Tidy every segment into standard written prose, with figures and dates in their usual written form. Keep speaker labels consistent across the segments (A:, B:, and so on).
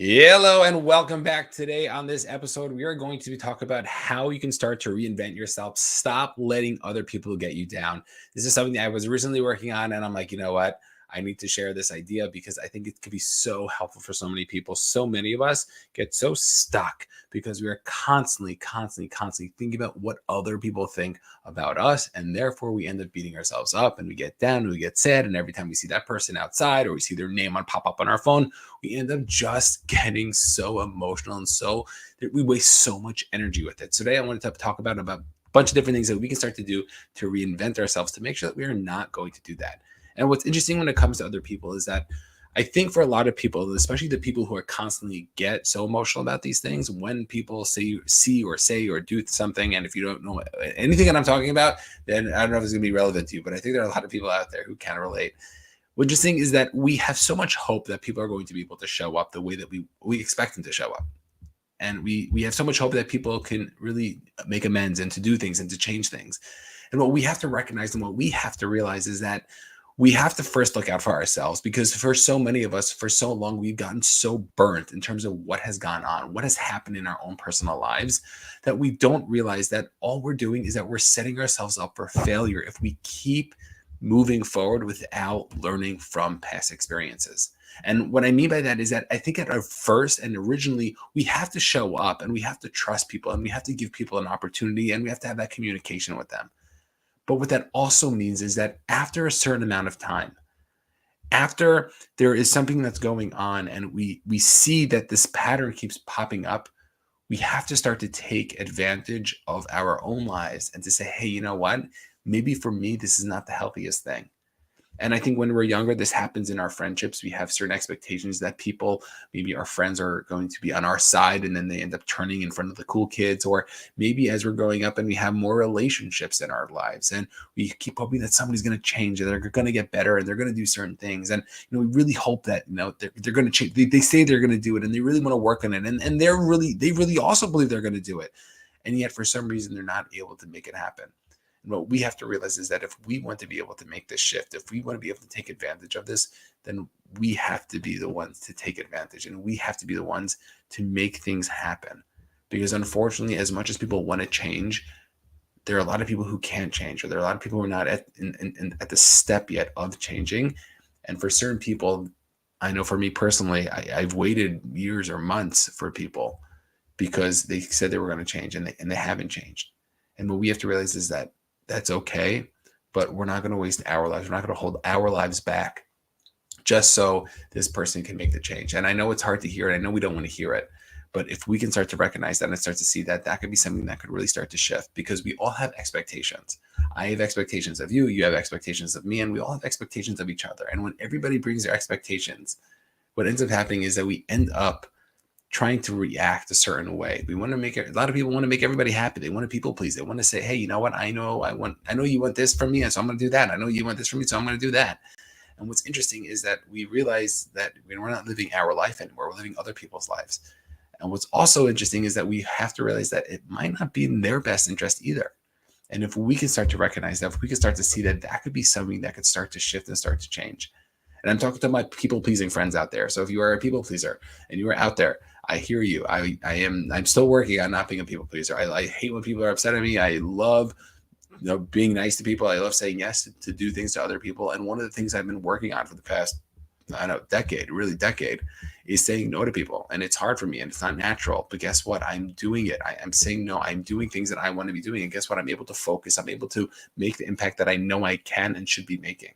A: Hello and welcome back. Today on this episode, we are going to talk about how you can start to reinvent yourself. Stop letting other people get you down. This is something that I was recently working on, and I'm like, you know what? I need to share this idea because I think it could be so helpful for so many people. So many of us get so stuck because we are constantly thinking about what other people think about us. And therefore, we end up beating ourselves up and we get down and we get sad. And every time we see that person outside or we see their name on pop up on our phone, we end up just getting so emotional and so we waste so much energy with it. So today I wanted to talk about a bunch of different things that we can start to do to reinvent ourselves to make sure that we are not going to do that. And what's interesting when it comes to other people is that I think for a lot of people, especially the people who are constantly get so emotional about these things, when people see or say or do something, and if you don't know anything that I'm talking about, then I don't know if it's going to be relevant to you, but I think there are a lot of people out there who can relate. What's interesting is that we have so much hope that people are going to be able to show up the way that we expect them to show up. And we have so much hope that people can really make amends and to do things and to change things. And what we have to recognize and what we have to realize is that we have to first look out for ourselves, because for so many of us, for so long, we've gotten so burnt in terms of what has gone on, what has happened in our own personal lives, that we don't realize that all we're doing is that we're setting ourselves up for failure if we keep moving forward without learning from past experiences. And what I mean by that is that I think at our first and originally, we have to show up and we have to trust people and we have to give people an opportunity and we have to have that communication with them. But what that also means is that after a certain amount of time, after there is something that's going on and we see that this pattern keeps popping up, we have to start to take advantage of our own lives and to say, hey, you know what? Maybe for me, this is not the healthiest thing. And I think when we're younger, this happens in our friendships. We have certain expectations that people, maybe our friends, are going to be on our side, and then they end up turning in front of the cool kids. Or maybe as we're growing up and we have more relationships in our lives, and we keep hoping that somebody's going to change and they're going to get better and they're going to do certain things. And we really hope that they're going to change. They say they're going to do it, and they really want to work on it, and they really also believe they're going to do it, and yet for some reason they're not able to make it happen. And what we have to realize is that if we want to be able to make this shift, if we want to be able to take advantage of this, then we have to be the ones to take advantage, and we have to be the ones to make things happen. Because unfortunately, as much as people want to change, there are a lot of people who can't change, or there are a lot of people who are not at the step yet of changing. And for certain people, I know for me personally, I've waited years or months for people because they said they were going to change and they haven't changed. And what we have to realize is that that's okay, but we're not going to waste our lives. We're not going to hold our lives back just so this person can make the change. And I know it's hard to hear it. I know we don't want to hear it. But if we can start to recognize that and start to see that, that could be something that could really start to shift, because we all have expectations. I have expectations of you. You have expectations of me. And we all have expectations of each other. And when everybody brings their expectations, what ends up happening is that we end up trying to react a certain way. We want to make it, a lot of people want to make everybody happy. They want to people please. They want to say, hey, you know what? I know you want this from me, and so I'm going to do that. I know you want this from me, so I'm going to do that. And what's interesting is that we realize that we're not living our life anymore. We're living other people's lives. And what's also interesting is that we have to realize that it might not be in their best interest either. And if we can start to recognize that, if we can start to see that, that could be something that could start to shift and start to change. And I'm talking to my people-pleasing friends out there. So if you are a people pleaser and you are out there, I hear you. I'm still working on not being a people pleaser. I hate when people are upset at me. I love being nice to people. I love saying yes to do things to other people. And one of the things I've been working on for the past, decade, is saying no to people. And it's hard for me and it's not natural. But guess what? I'm doing it. I'm saying no. I'm doing things that I want to be doing. And guess what? I'm able to focus. I'm able to make the impact that I know I can and should be making.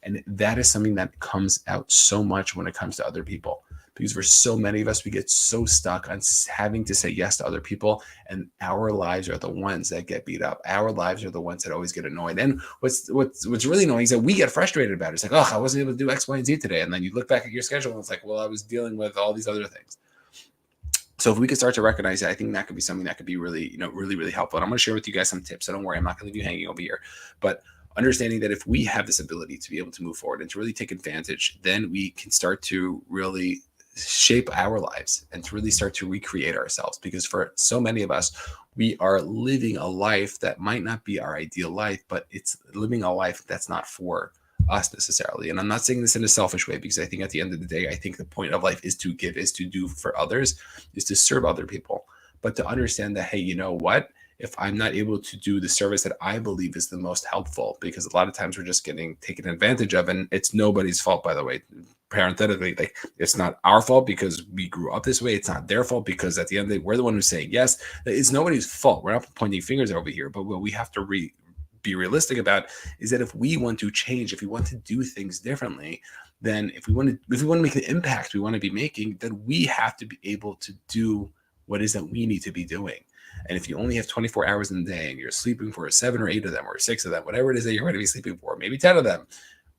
A: And that is something that comes out so much when it comes to other people, because for so many of us, we get so stuck on having to say yes to other people, and our lives are the ones that get beat up. Our lives are the ones that always get annoyed. And what's really annoying is that we get frustrated about it. It's like, oh, I wasn't able to do X, Y, and Z today. And then you look back at your schedule and it's like, well, I was dealing with all these other things. So if we could start to recognize that, I think that could be something that could be really, really helpful. And I'm going to share with you guys some tips. So don't worry, I'm not going to leave you hanging over here. But understanding that if we have this ability to be able to move forward and to really take advantage, then we can start to really shape our lives and to really start to recreate ourselves. Because for so many of us, we are living a life that might not be our ideal life, but it's living a life that's not for us necessarily. And I'm not saying this in a selfish way, because I think at the end of the day, I think the point of life is to give, is to do for others, is to serve other people. But to understand that, hey, you know what? If I'm not able to do the service that I believe is the most helpful, because a lot of times we're just getting taken advantage of, and it's nobody's fault, by the way. Parenthetically, like, it's not our fault because we grew up this way. It's not their fault because at the end of the day, we're the one who's saying yes. It's nobody's fault. We're not pointing fingers over here, but what we have to be realistic about is that if we want to change, if we want to do things differently, then if we want to make the impact we want to be making, then we have to be able to do what it is that we need to be doing. And if you only have 24 hours in the day and you're sleeping for 7 or 8 of them or 6 of them, whatever it is that you're going to be sleeping for, maybe 10 of them,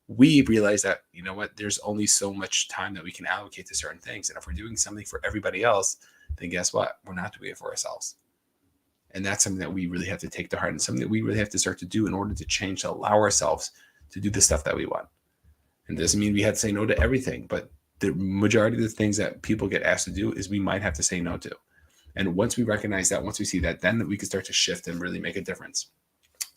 A: we realize that, you know what, there's only so much time that we can allocate to certain things. And if we're doing something for everybody else, then guess what? We're not doing it for ourselves. And that's something that we really have to take to heart, and something that we really have to start to do in order to change, to allow ourselves to do the stuff that we want. And it doesn't mean we have to say no to everything, but the majority of the things that people get asked to do is we might have to say no to. And once we recognize that, once we see that, then we can start to shift and really make a difference.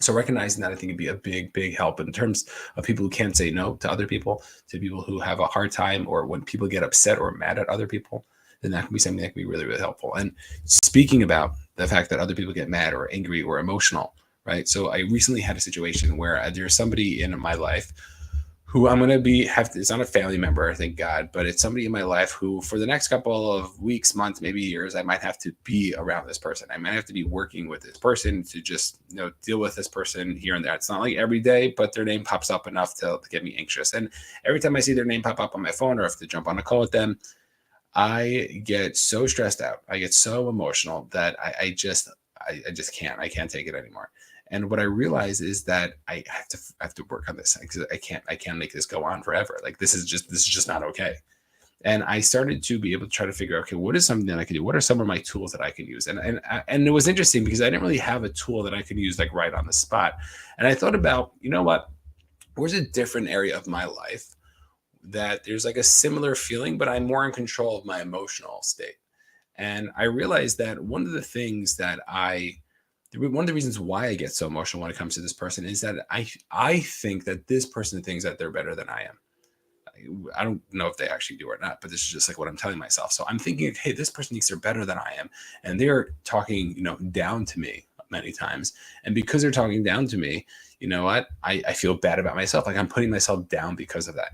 A: So recognizing that, I think, would be a big, big help in terms of people who can't say no to other people, to people who have a hard time, or when people get upset or mad at other people, then that can be something that can be really, really helpful. And speaking about the fact that other people get mad or angry or emotional, right? So I recently had a situation where there's somebody in my life who I'm going to it's not a family member, thank God, but it's somebody in my life who for the next couple of weeks, months, maybe years, I might have to be around this person. I might have to be working with this person to just, deal with this person here and there. It's not like every day, but their name pops up enough to get me anxious. And every time I see their name pop up on my phone, or if to jump on a call with them, I get so stressed out. I get so emotional that I just can't. I can't take it anymore. And what I realize is that I have to work on this, because I can't make this go on forever. Like, this is just not okay. And I started to be able to try to figure out, okay, what is something that I can do? What are some of my tools that I can use? And it was interesting because I didn't really have a tool that I could use like right on the spot. And I thought about, you know what, where's a different area of my life that there's like a similar feeling, but I'm more in control of my emotional state. And I realized that one of the reasons why I get so emotional when it comes to this person is that I think that this person thinks that they're better than I am. I don't know if they actually do or not, but this is just like what I'm telling myself. So I'm thinking, hey, this person thinks they're better than I am, and they're talking, down to me many times. And because they're talking down to me, you know what? I feel bad about myself. Like, I'm putting myself down because of that.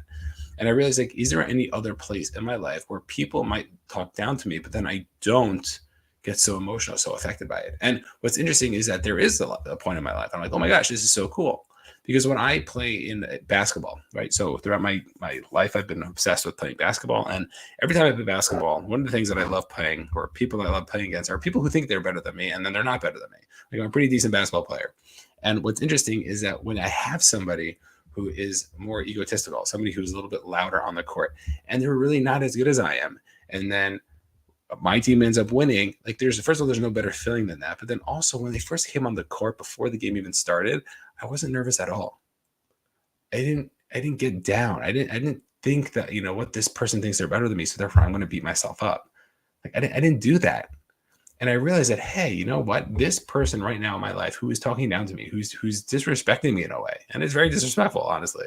A: And I realized, like, is there any other place in my life where people might talk down to me, but then I don't get so emotional, so affected by it? And what's interesting is that there is a point in my life I'm like, oh my gosh, this is so cool. Because when I play in basketball, right? So throughout my life, I've been obsessed with playing basketball. And every time I play basketball, one of the things that I love playing, or people I love playing against, are people who think they're better than me, and then they're not better than me. Like, I'm a pretty decent basketball player. And what's interesting is that when I have somebody who is more egotistical, somebody who's a little bit louder on the court, and they're really not as good as I am, and then my team ends up winning, like, first of all, there's no better feeling than that. But then also, when they first came on the court before the game even started, I wasn't nervous at all. I didn't get down. I didn't think that, what, this person thinks they're better than me, so therefore I'm going to beat myself up. Like, I didn't do that. And I realized that, hey, you know what? This person right now in my life who is talking down to me, who's disrespecting me in a way, and it's very disrespectful, honestly,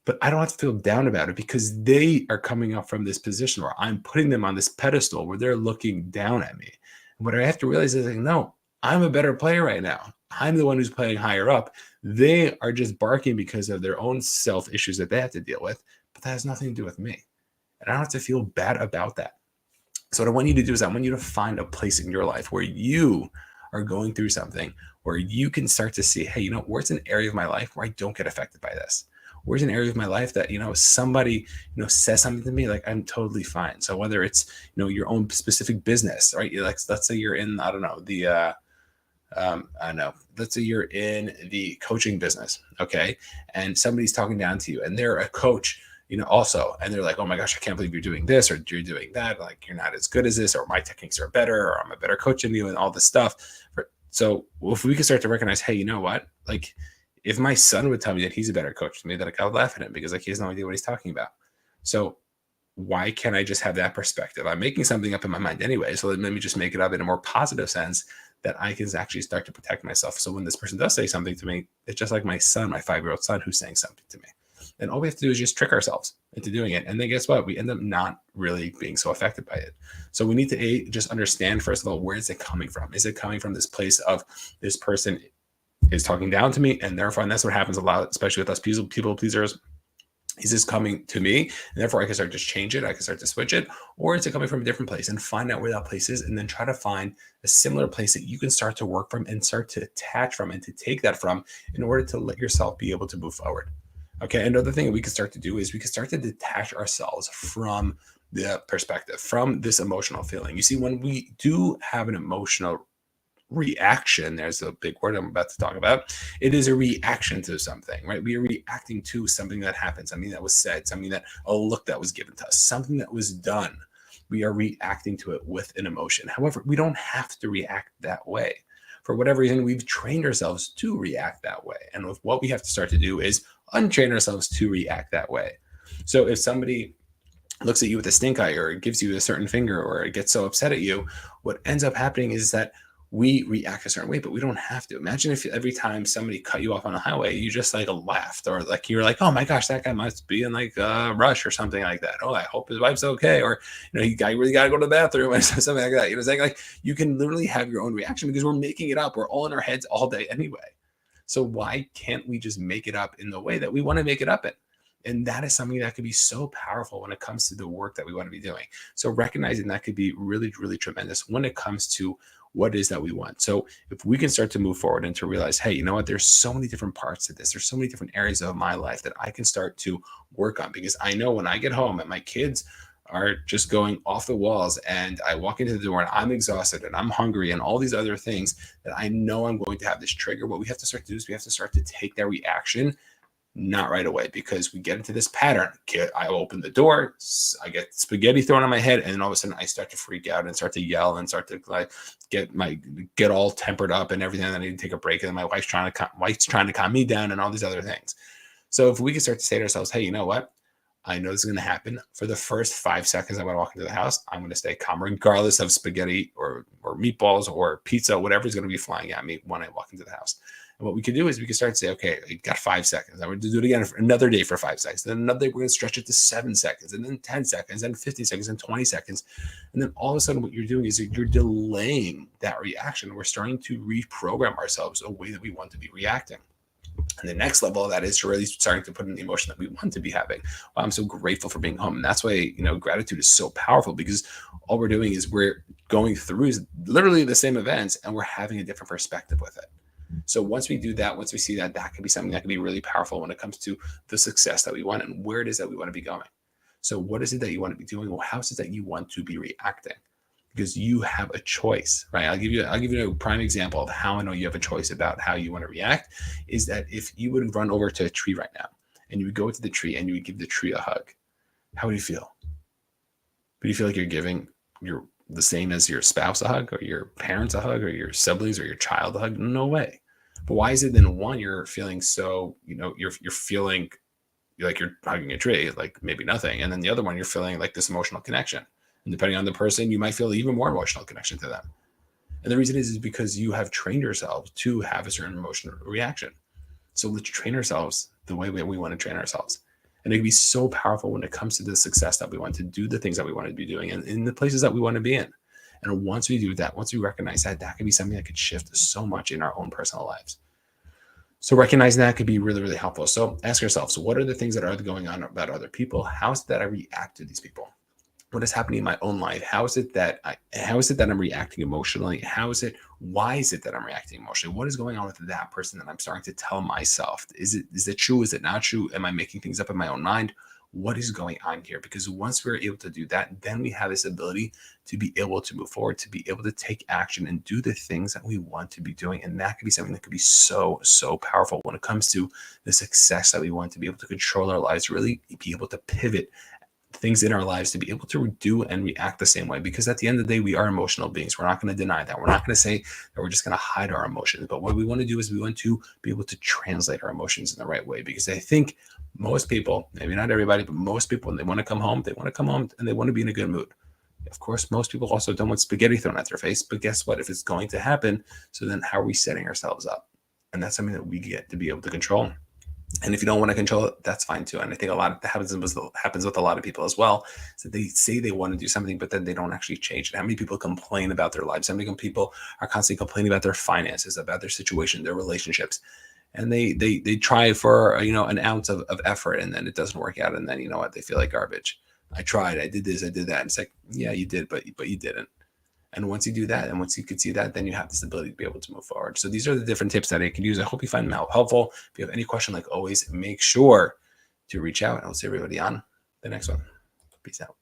A: but I don't have to feel down about it, because they are coming up from this position where I'm putting them on this pedestal where they're looking down at me. And what I have to realize is, like, no, I'm a better player right now. I'm the one who's playing higher up. They are just barking because of their own self issues that they have to deal with, but that has nothing to do with me. And I don't have to feel bad about that. So what I want you to do is I want you to find a place in your life where you are going through something where you can start to see, hey, where's an area of my life where I don't get affected by this? Where's an area of my life that, somebody, says something to me, like, I'm totally fine. So whether it's, your own specific business, right? Like, let's say you're in, I don't know, let's say you're in the coaching business. Okay. And somebody's talking down to you, and they're a coach, also, and they're like, oh my gosh, I can't believe you're doing this, or you're doing that. Like, you're not as good as this, or my techniques are better, or I'm a better coach than you, and all this stuff. So if we can start to recognize, hey, you know what? Like, if my son would tell me that he's a better coach than me, that I would laugh at him, because, like, he has no idea what he's talking about. So why can't I just have that perspective? I'm making something up in my mind anyway. So let me just make it up in a more positive sense, that I can actually start to protect myself. So when this person does say something to me, it's just like my son, my 5-year-old son, who's saying something to me. then all we have to do is just trick ourselves into doing it. And then guess what? We end up not really being so affected by it. So we need to just understand, first of all, where is it coming from? Is it coming from this place of this person is talking down to me, and therefore, and that's what happens a lot, especially with us people pleasers. Is this coming to me, and therefore I can start to change it, I can start to switch it? Or is it coming from a different place? And find out where that place is, and then try to find a similar place that you can start to work from and start to attach from and to take that from in order to let yourself be able to move forward. Okay, another thing that we can start to do is we can start to detach ourselves from the perspective, from this emotional feeling. You see, when we do have an emotional reaction, there's a big word I'm about to talk about. It is a reaction to something, right? We are reacting to something that happened, something that was said, something that, a look that was given to us, something that was done. We are reacting to it with an emotion. However, we don't have to react that way. For whatever reason, we've trained ourselves to react that way. And with what we have to start to do is untrain ourselves to react that way. So if somebody looks at you with a stink eye, or gives you a certain finger, or gets so upset at you, what ends up happening is that we react a certain way, but we don't have to. Imagine if every time somebody cut you off on the highway, you just like laughed, or like you're like, oh my gosh, that guy must be in like a rush or something like that. Oh, I hope his wife's okay. Or, he really got to go to the bathroom or something like that. It's like you can literally have your own reaction because we're making it up. We're all in our heads all day anyway. So why can't we just make it up in the way that we want to make it up in? And that is something that could be so powerful when it comes to the work that we want to be doing. So recognizing that could be really, really tremendous when it comes to what it is that we want. So if we can start to move forward and to realize, hey, you know what, there's so many different parts to this. There's so many different areas of my life that I can start to work on, because I know when I get home and my kids are just going off the walls and I walk into the door and I'm exhausted and I'm hungry and all these other things, that I know I'm going to have this trigger. What we have to start to do is we have to start to take that reaction, not right away, because we get into this pattern. I open the door, I get spaghetti thrown on my head, and then all of a sudden I start to freak out and start to yell and start to like get all tempered up and everything. And I need to take a break, and then my wife's trying to calm me down and all these other things. So if we can start to say to ourselves, hey, you know what? I know this is going to happen. For the first 5 seconds I want to walk into the house, I'm going to stay calm, regardless of spaghetti or meatballs or pizza, whatever is going to be flying at me when I walk into the house. And what we could do is we can start to say, okay, I got 5 seconds. I'm going to do it again for another day for 5 seconds. Then another day, we're going to stretch it to 7 seconds, and then 10 seconds, and 15 seconds, and 20 seconds. And then all of a sudden what you're doing is you're delaying that reaction. We're starting to reprogram ourselves a way that we want to be reacting. And the next level of that is really starting to put in the emotion that we want to be having. Wow, I'm so grateful for being home. And that's why, gratitude is so powerful, because all we're doing is we're going through literally the same events, and we're having a different perspective with it. So once we do that, once we see that, that could be something that could be really powerful when it comes to the success that we want and where it is that we want to be going. So what is it that you want to be doing? Well, how is it that you want to be reacting? Because you have a choice, right? I'll give you a prime example of how I know you have a choice about how you want to react. Is that if you would run over to a tree right now and you would go to the tree and you would give the tree a hug, how would you feel? Would you feel like you're giving the same as your spouse a hug, or your parents a hug, or your siblings or your child a hug? No way. But why is it then one, you're feeling so, you're feeling like you're hugging a tree, like maybe nothing. And then the other one, you're feeling like this emotional connection. And depending on the person, you might feel even more emotional connection to them. And the reason is because you have trained yourself to have a certain emotional reaction. So let's train ourselves the way we want to train ourselves. And it can be so powerful when it comes to the success that we want to do, the things that we want to be doing, and in the places that we want to be in. And once we do that, once we recognize that, that can be something that could shift so much in our own personal lives. So recognizing that could be really, really helpful. So ask yourself, so what are the things that are going on about other people? How is it that I react to these people? What is happening in my own life? How is it that I'm reacting emotionally? Why is it that I'm reacting emotionally? What is going on with that person that I'm starting to tell myself? Is it true? Is it not true? Am I making things up in my own mind? What is going on here? Because once we're able to do that, then we have this ability to be able to move forward, to be able to take action and do the things that we want to be doing. And that could be something that could be so, so powerful when it comes to the success that we want, to be able to control our lives, really be able to pivot things in our lives, to be able to do and react the same way. Because at the end of the day, we are emotional beings. We're not going to deny that. We're not going to say that we're just going to hide our emotions. But what we want to do is we want to be able to translate our emotions in the right way. Because I think most people, maybe not everybody, but most people, when they want to come home, and they want to be in a good mood. Of course, most people also don't want spaghetti thrown at their face. But guess what? If it's going to happen, so then how are we setting ourselves up? And that's something that we get to be able to control. And if you don't want to control it, that's fine too. And I think a lot of that happens with a lot of people as well. So they say they want to do something, but then they don't actually change it. How many people complain about their lives? How many people are constantly complaining about their finances, about their situation, their relationships? And they try for an ounce of effort, and then it doesn't work out, and then you know what, they feel like garbage. I tried, I did this, I did that. And it's like, yeah, you did, but you didn't. And once you do that, and once you can see that, then you have this ability to be able to move forward. So these are the different tips that I can use. I hope you find them helpful. If you have any question, like always, make sure to reach out, and I'll see everybody on the next one. Peace out.